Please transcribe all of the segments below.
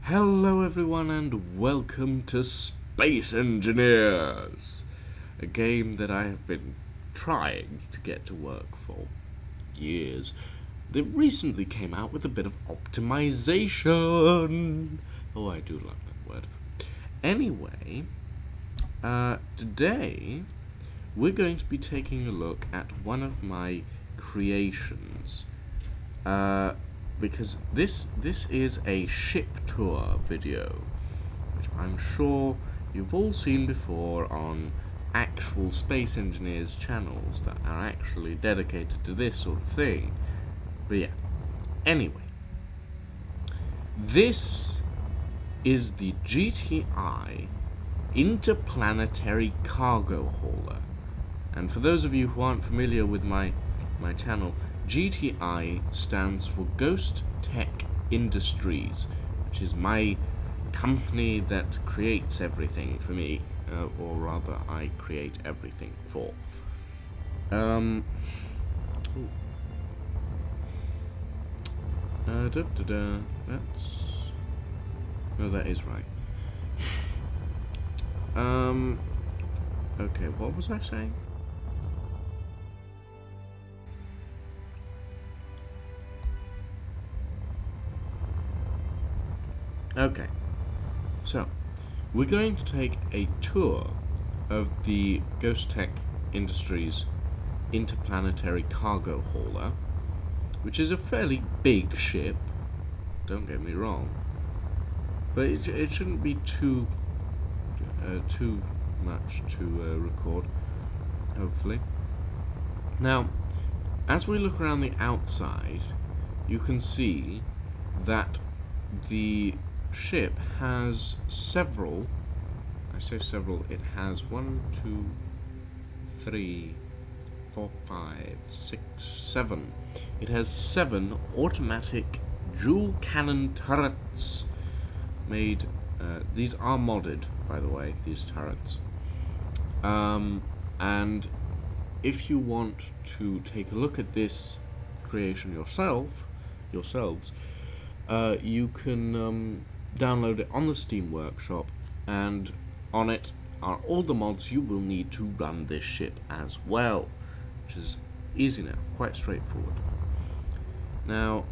Hello everyone and welcome to Space Engineers, a game that I have been trying to get to work for years. They recently came out with a bit of optimization. Oh, I do love that word. Anyway, today we're going to be taking a look at one of my creations. Because this is a ship tour video, which I'm sure you've all seen before on actual Space Engineers channels that are actually dedicated to this sort of thing. But yeah, anyway, this is the G.T.I Inter-planetary cargo hauler. And for those of you who aren't familiar with my channel, G.T.I stands for Ghost Tech Industries, which is my company that creates everything for me, or rather, I create everything for. No, that is right. Okay, what was I saying? Okay, so we're going to take a tour of the Ghost Tech Industries Interplanetary Cargo Hauler, which is a fairly big ship, don't get me wrong, but it shouldn't be too much to record, hopefully. Now, as we look around the outside, you can see that the ship has several, I say several, it has 1, 2, 3, 4, 5, 6, 7. It has 7 automatic dual cannon turrets made. These are modded, by the way, these turrets. And if you want to take a look at this creation yourselves, you can download it on the Steam Workshop, and on it are all the mods you will need to run this ship as well, which is easy now, quite straightforward. Now,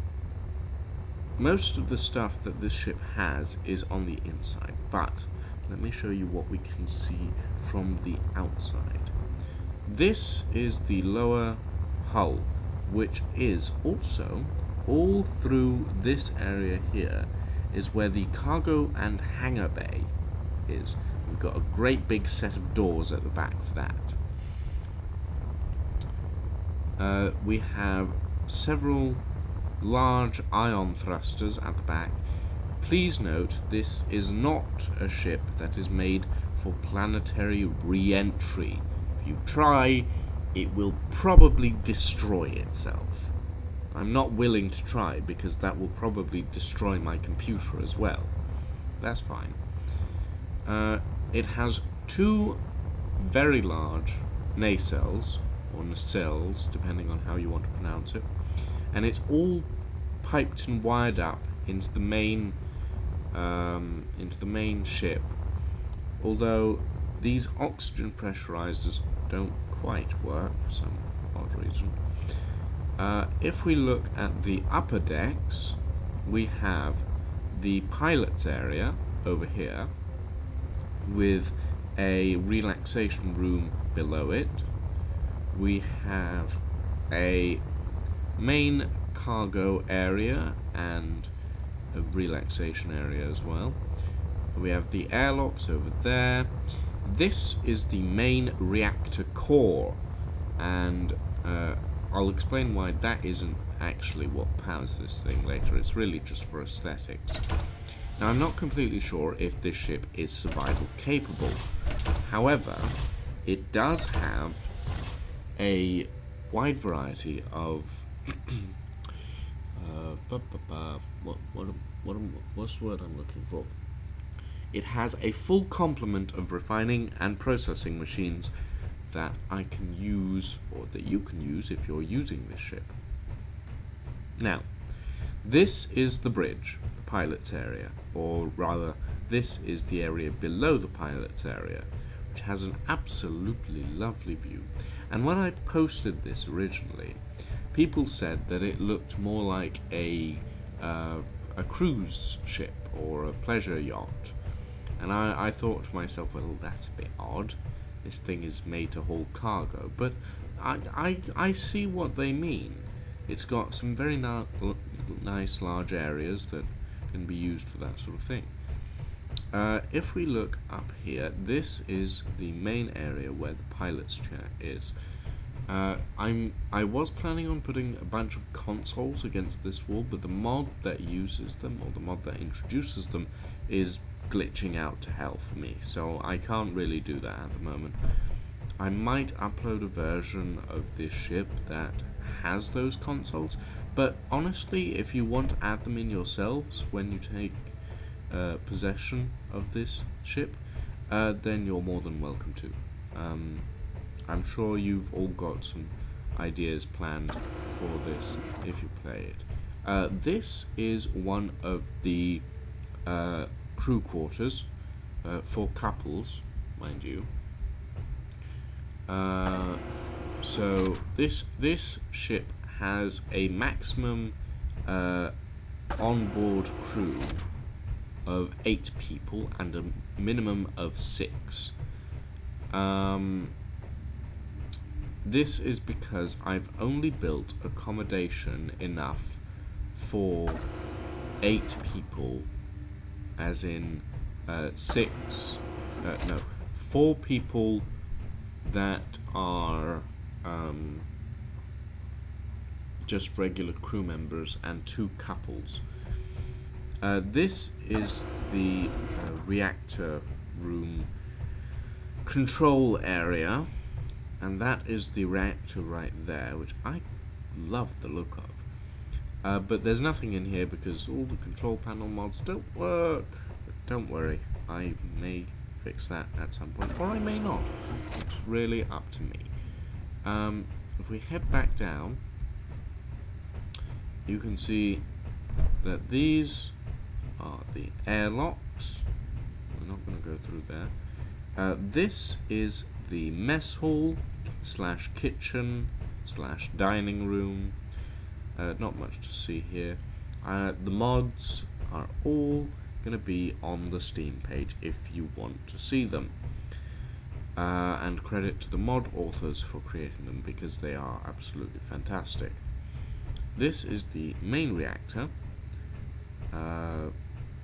most of the stuff that this ship has is on the inside, but let me show you what we can see from the outside. This is the lower hull, which is also all through this area here is where the cargo and hangar bay is. We've got a great big set of doors at the back for that. We have several large ion thrusters at the back. Please note, this is not a ship that is made for planetary re-entry. If you try, it will probably destroy itself. I'm not willing to try because that will probably destroy my computer as well. That's fine. It has 2 very large nacelles, or nacelles, depending on how you want to pronounce it, and it's all piped and wired up into the main ship. Although these oxygen pressurizers don't quite work for some odd reason. If we look at the upper decks, we have the pilot's area over here with a relaxation room below it. We have a main cargo area and a relaxation area as well. We have the airlocks over there. This is the main reactor core, and I'll explain why that isn't actually what powers this thing later. It's really just for aesthetics. Now, I'm not completely sure if this ship is survival capable. However, it does have a wide variety of what's the word I'm looking for? It has a full complement of refining and processing machines that I can use, or that you can use if you're using this ship. Now, this is the bridge, the pilot's area, or rather, this is the area below the pilot's area, which has an absolutely lovely view. And when I posted this originally, people said that it looked more like a cruise ship or a pleasure yacht. And I thought to myself, well, that's a bit odd. This thing is made to haul cargo. But I see what they mean. It's got some very nice large areas that can be used for that sort of thing. If we look up here, this is the main area where the pilot's chair is. I was planning on putting a bunch of consoles against this wall, but the mod that uses them, or the mod that introduces them, is glitching out to hell for me, so I can't really do that at the moment. I might upload a version of this ship that has those consoles, but honestly, if you want to add them in yourselves when you take possession of this ship, then you're more than welcome to. I'm sure you've all got some ideas planned for this if you play it. This is one of the crew quarters for couples, mind you. So this ship has a maximum onboard crew of 8 people and a minimum of 6. This is because I've only built accommodation enough for 8 people, as in 4 people that are just regular crew members and 2 couples. This is the reactor room control area, and that is the reactor right there, which I love the look of. But there's nothing in here because all the control panel mods don't work. But don't worry, I may fix that at some point, or I may not. It's really up to me. If we head back down, you can see that these are the airlocks. We're not going to go through there. This is the mess hall / kitchen / dining room. Not much to see here. The mods are all going to be on the Steam page if you want to see them. And credit to the mod authors for creating them, because they are absolutely fantastic. This is the main reactor,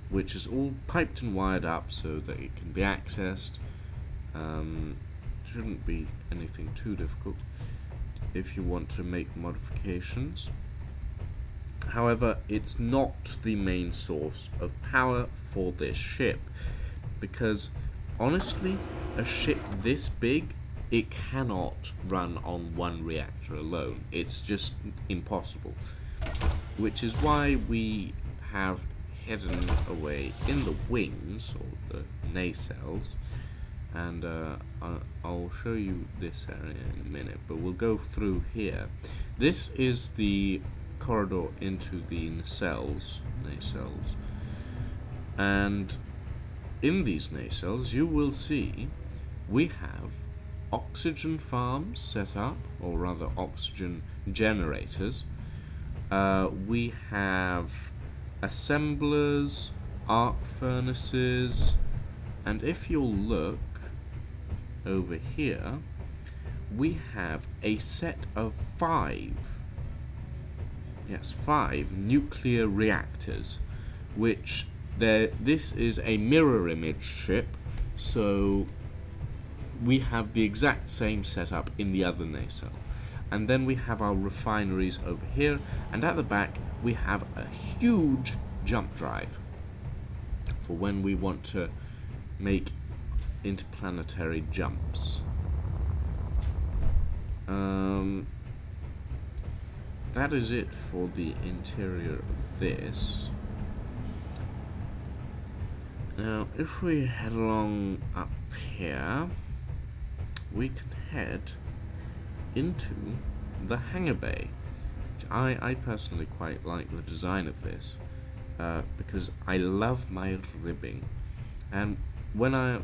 which is all piped and wired up so that it can be accessed. Shouldn't be anything too difficult if you want to make modifications. However, it's not the main source of power for this ship, because honestly, a ship this big, it cannot run on one reactor alone. It's just impossible, which is why we have hidden away in the wings, or the nacelles, and I'll show you this area in a minute, but we'll go through here. This is the corridor into the nacelles, and in these nacelles you will see we have oxygen farms set up, or rather oxygen generators. We have assemblers, arc furnaces, and if you'll look over here, we have a set of 5 nuclear reactors, which this is a mirror image ship, so we have the exact same setup in the other nacelle. And then we have our refineries over here, and at the back we have a huge jump drive for when we want to make interplanetary jumps. That is it for the interior of this. Now, if we head along up here, we can head into the hangar bay, which I personally quite like the design of this. because I love my ribbing. And when I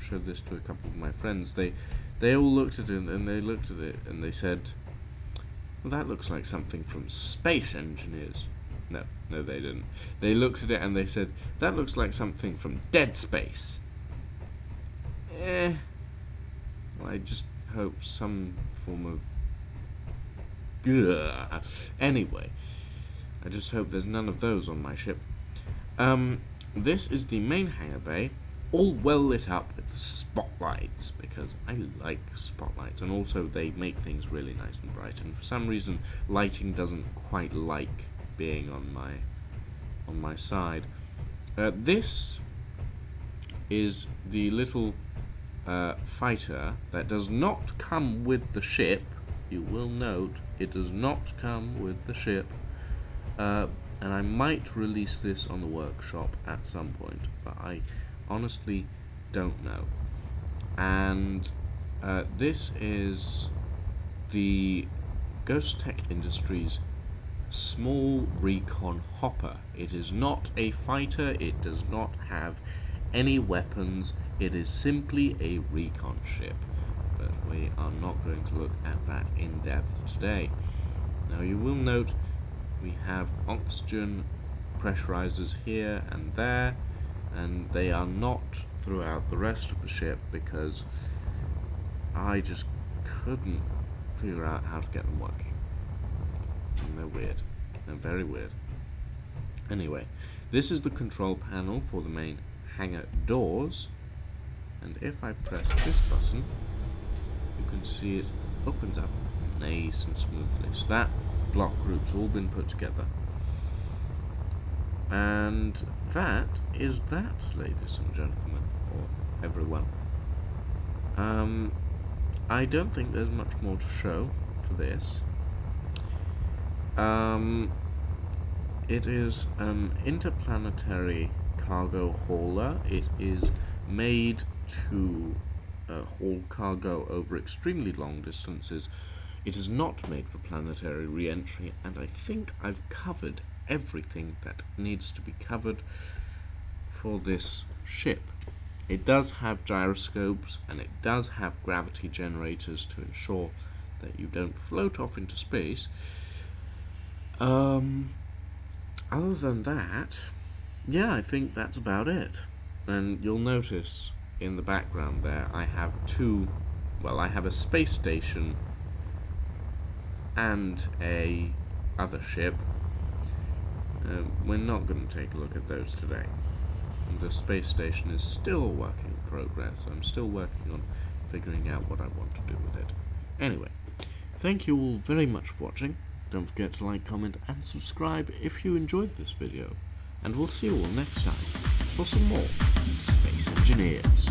showed this to a couple of my friends, they all looked at it and they said, well, that looks like something from Space Engineers. No, they didn't. They looked at it and they said, that looks like something from Dead Space. Well, I just hope some form of... Anyway, I just hope there's none of those on my ship. This is the main hangar bay, all well lit up with spotlights, because I like spotlights, and also they make things really nice and bright, and for some reason lighting doesn't quite like being on my side. This is the little fighter that does not come with the ship. You will note it does not come with the ship, and I might release this on the workshop at some point, but I honestly don't know. And this is the Ghost Tech Industries small recon hopper. It is not a fighter, it does not have any weapons, it is simply a recon ship. But we are not going to look at that in depth today. Now you will note we have oxygen pressurizers here and there, and they are not throughout the rest of the ship because I just couldn't figure out how to get them working. And they're weird. They're very weird. Anyway, this is the control panel for the main hangar doors, and if I press this button, you can see it opens up nice and smoothly. So that block group's all been put together. And that is that, ladies and gentlemen, or everyone. I don't think there's much more to show for this. It is an interplanetary cargo hauler. It is made to haul cargo over extremely long distances. It is not made for planetary re-entry, and I think I've covered everything that needs to be covered for this ship. It does have gyroscopes, and it does have gravity generators to ensure that you don't float off into space. Other than that, yeah, I think that's about it. And you'll notice in the background there, I have I have a space station and a other ship. We're not going to take a look at those today. The space station is still a work in progress. I'm still working on figuring out what I want to do with it. Anyway, thank you all very much for watching. Don't forget to like, comment, and subscribe if you enjoyed this video. And we'll see you all next time for some more Space Engineers.